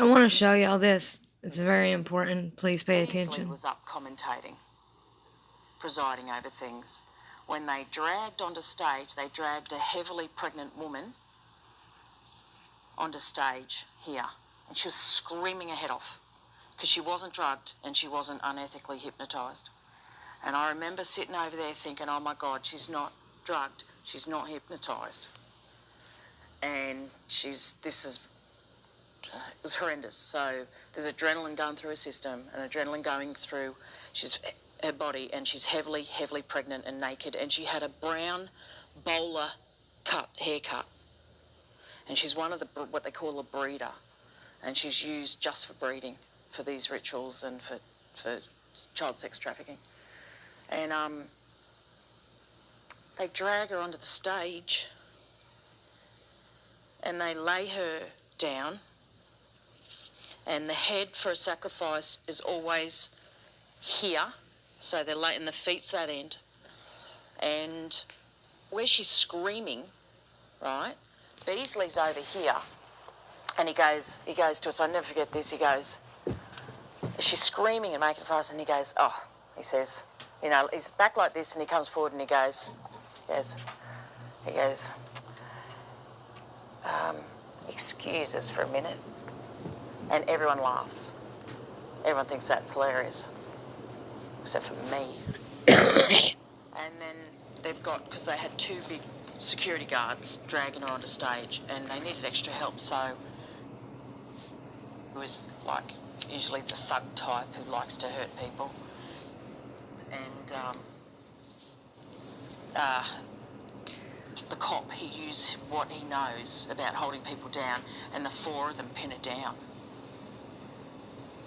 I want to show y'all this. It's very important. Please pay Beasley attention. was up commentating, presiding over things. When they dragged onto stage, they dragged a heavily pregnant woman onto stage here, and she was screaming her head off because she wasn't drugged and she wasn't unethically hypnotised. And I remember sitting over there thinking, oh my God, she's not drugged, she's not hypnotised, and it was horrendous. So there's adrenaline going through her system and adrenaline going through her body, and she's heavily pregnant and naked, and she had a brown bowler haircut, and she's one of what they call a breeder, and she's used just for breeding for these rituals and for child sex trafficking. And they drag her onto the stage and they lay her down, and the head for a sacrifice is always here, so they're laying the feet's that end, and where she's screaming, right, Beasley's over here, and he goes to us, I'll never forget this, he goes, she's screaming and making a fuss, and he goes, oh, he says, you know, he's back like this, and he comes forward and he goes, excuse us for a minute, and everyone laughs. Everyone thinks that's hilarious, except for me. And then they've got, because they had two big security guards dragging her onto stage, and they needed extra help, so it was like usually the thug type who likes to hurt people. And the cop, he used what he knows about holding people down, and the four of them pin her down.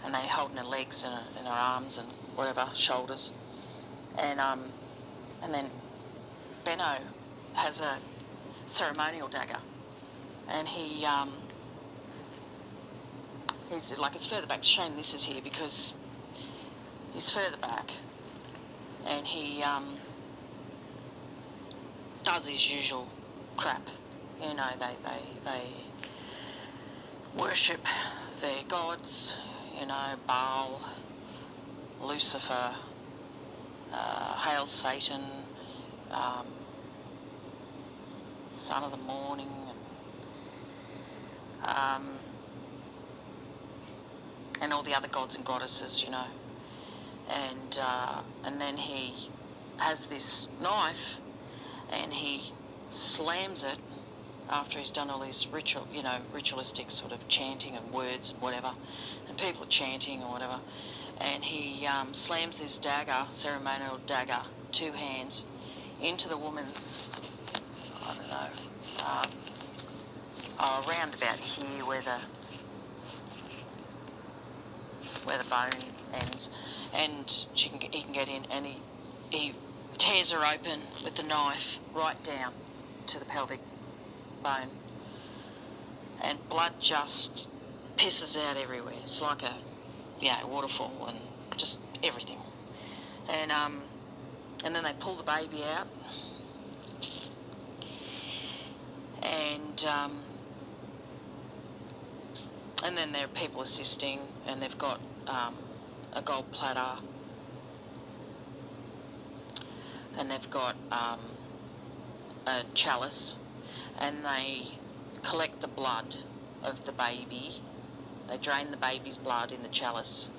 And they're holding her legs and her arms and whatever, shoulders. And then Benno has a ceremonial dagger, and he's like, it's further back. It's a shame this is here because he's further back, and he does his usual crap. You know, they worship their gods, you know, Baal, Lucifer, hail Satan, son of the morning, and all the other gods and goddesses, you know. And then he has this knife, and he slams it after he's done all his ritualistic sort of chanting and words and whatever, and people are chanting or whatever, and he slams this dagger, ceremonial dagger, two hands, into the woman's, I don't know, around about here where the bone ends, and he can get in, and he tears her open with the knife right down to the pelvic bone, and blood just pisses out everywhere. It's like a waterfall, and just everything. And then they pull the baby out, and then there are people assisting, and they've got a gold platter, and they've got a chalice, and they collect the blood of the baby. They drain the baby's blood in the chalice,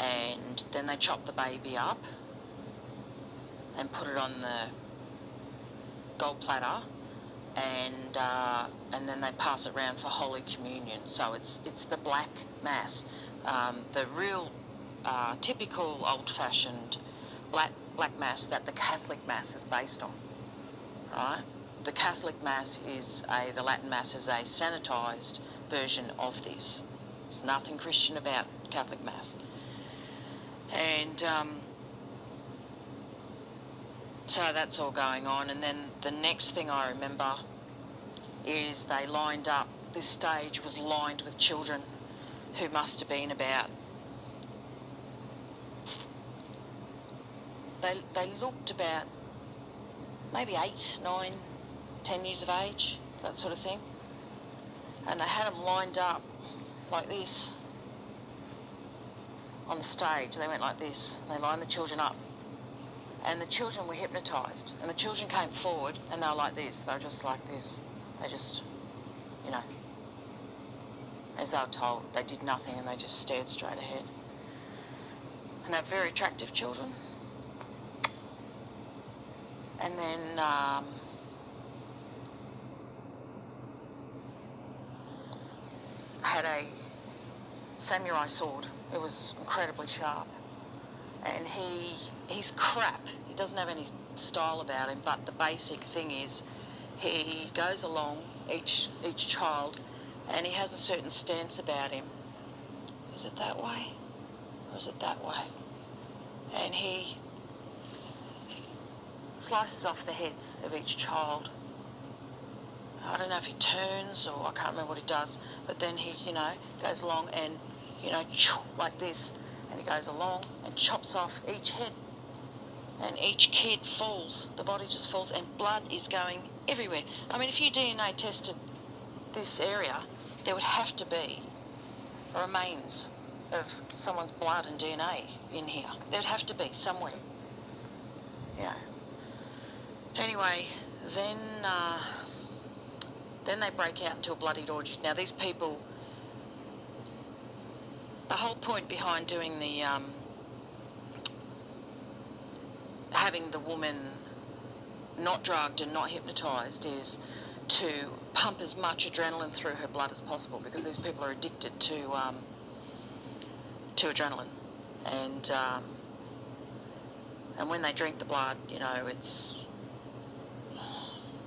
and then they chop the baby up and put it on the gold platter, and then they pass it around for Holy Communion. So it's the black mass, the real typical old-fashioned black mass that the Catholic mass is based on, right? The Catholic mass the Latin mass is a sanitised version of this. There's nothing Christian about Catholic mass. And so that's all going on. And then the next thing I remember is they lined up, this stage was lined with children who must have been about, they looked about maybe 8, 9, 10 years of age, that sort of thing. And they had them lined up like this on the stage. They went like this. They lined the children up. And the children were hypnotised. And the children came forward and they were like this. They were just like this. They just, you know, as they were told, they did nothing and they just stared straight ahead. And they're very attractive children. And then had a samurai sword. It was incredibly sharp. And he's crap. He doesn't have any style about him, but the basic thing is he goes along each child and he has a certain stance about him. Is it that way? Or is it that way? And he slices off the heads of each child. I don't know if he turns or I can't remember what he does, but then he, you know, goes along and, you know, like this, and he goes along and chops off each head, and each kid falls. The body just falls, and blood is going everywhere. I mean, if you DNA tested this area, there would have to be remains of someone's blood and DNA in here. There'd have to be somewhere. Yeah. Anyway, then they break out into a bloodied orgy. Now, these people, the whole point behind doing the having the woman not drugged and not hypnotised is to pump as much adrenaline through her blood as possible, because these people are addicted to adrenaline, and when they drink the blood, you know, it's,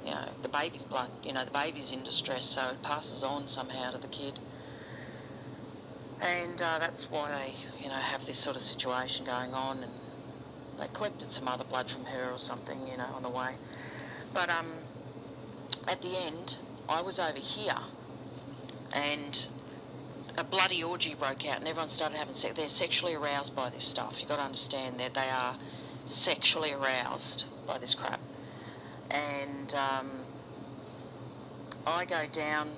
you know, the baby's blood, you know, the baby's in distress, so it passes on somehow to the kid. And that's why they, you know, have this sort of situation going on, and they collected some other blood from her or something, you know, on the way. But at the end, I was over here, and a bloody orgy broke out, and everyone started having sex. They're sexually aroused by this stuff. You've got to understand that they are sexually aroused by this crap. And I go down.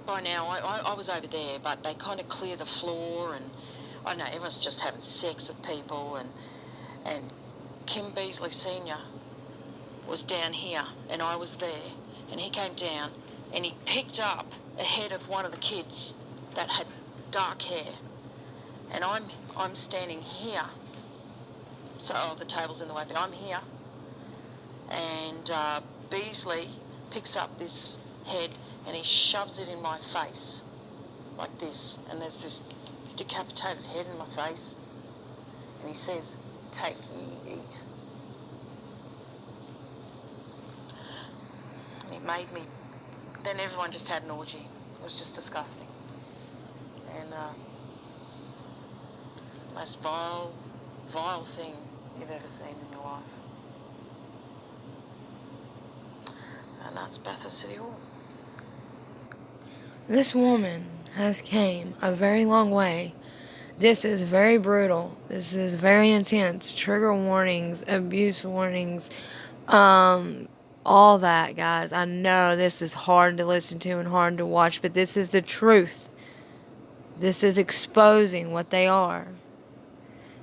By now, I was over there, but they kind of clear the floor, and I know everyone's just having sex with people, and Kim Beasley Senior was down here, and I was there, and he came down, and he picked up a head of one of the kids that had dark hair, and I'm standing here, so the table's in the way, but I'm here, and Beasley picks up this head and he shoves it in my face like this, and there's this decapitated head in my face, and he says, "Take ye, eat." And he made me, then everyone just had an orgy. It was just disgusting. And most vile thing you've ever seen in your life. And that's Bathurst City Hall. This woman has came a very long way. This is very brutal. This is very intense. Trigger warnings, abuse warnings, all that, guys. I know this is hard to listen to and hard to watch, but this is the truth. This is exposing what they are.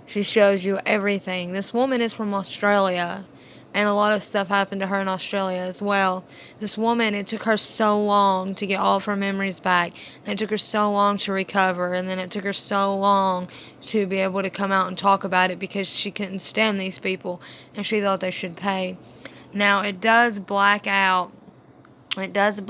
She shows you everything. This woman is from Australia, and a lot of stuff happened to her in Australia as well. This woman, it took her so long to get all of her memories back, and it took her so long to recover, and then it took her so long to be able to come out and talk about it, because she couldn't stand these people, and she thought they should pay. Now, it does black out. It does,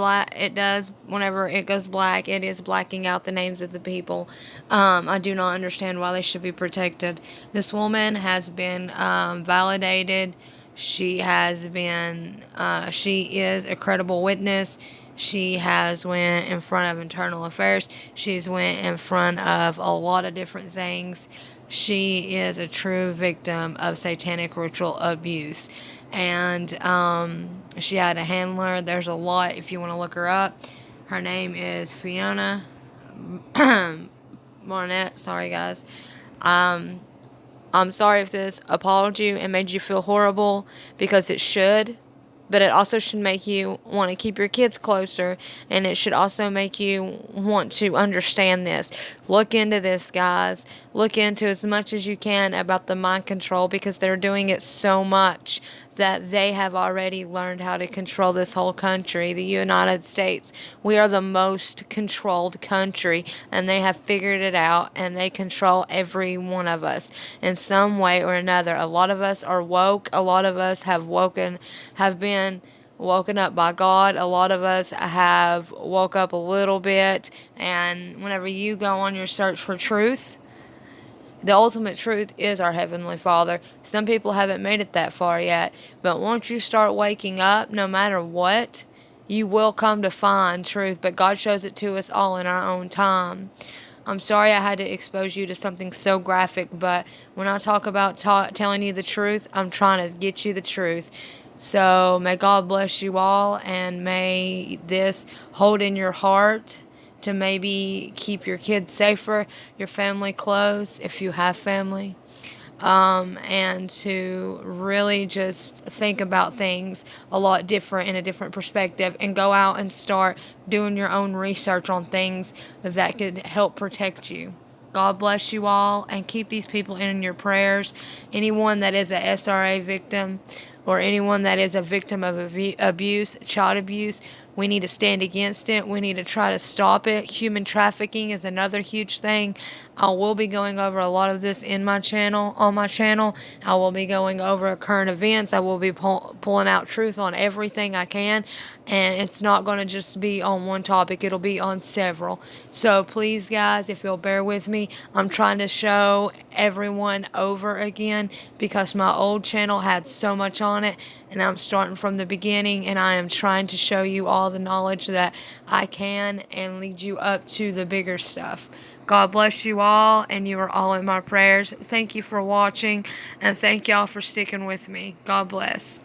whenever it goes black, it is blacking out the names of the people. I do not understand why they should be protected. This woman has been validated. She has been, she is a credible witness. She has went in front of internal affairs. She's went in front of a lot of different things. She is a true victim of satanic ritual abuse. And she had a handler. There's a lot if you want to look her up. Her name is Fiona Barnett. Sorry, guys. I'm sorry if this appalled you and made you feel horrible, because it should. but it also should make you want to keep your kids closer, and it should also make you want to understand this. Look into this, guys. Look into as much as you can about the mind control, because they're doing it so much that they have already learned how to control this whole country. The United States, we are the most controlled country, and they have figured it out, and they control every one of us in some way or another. A lot of us are woke. A lot of us have been woken up by God. A lot of us have woke up a little bit, and whenever you go on your search for truth, the ultimate truth is our Heavenly Father. Some people haven't made it that far yet, but once you start waking up, no matter what, you will come to find truth, but God shows it to us all in our own time. I'm sorry I had to expose you to something so graphic, but when I talk about telling you the truth, I'm trying to get you the truth. So may God bless you all, and may this hold in your heart to maybe keep your kids safer, your family close if you have family, and to really just think about things a lot different in a different perspective, and go out and start doing your own research on things that could help protect you. God bless you all, and keep these people in your prayers. Anyone that is a SRA victim, or anyone that is a victim of abuse, child abuse, we need to stand against it. We need to try to stop it. Human trafficking is another huge thing. I will be going over a lot of this in my channel, on my channel. I will be going over current events. I will be pulling out truth on everything I can. And it's not going to just be on one topic. It'll be on several. So please, guys, if you'll bear with me, I'm trying to show everyone over again, because my old channel had so much on it, and I'm starting from the beginning, and I am trying to show you all the knowledge that I can and lead you up to the bigger stuff. God bless you all, and you are all in my prayers. Thank you for watching, and thank y'all for sticking with me. God bless.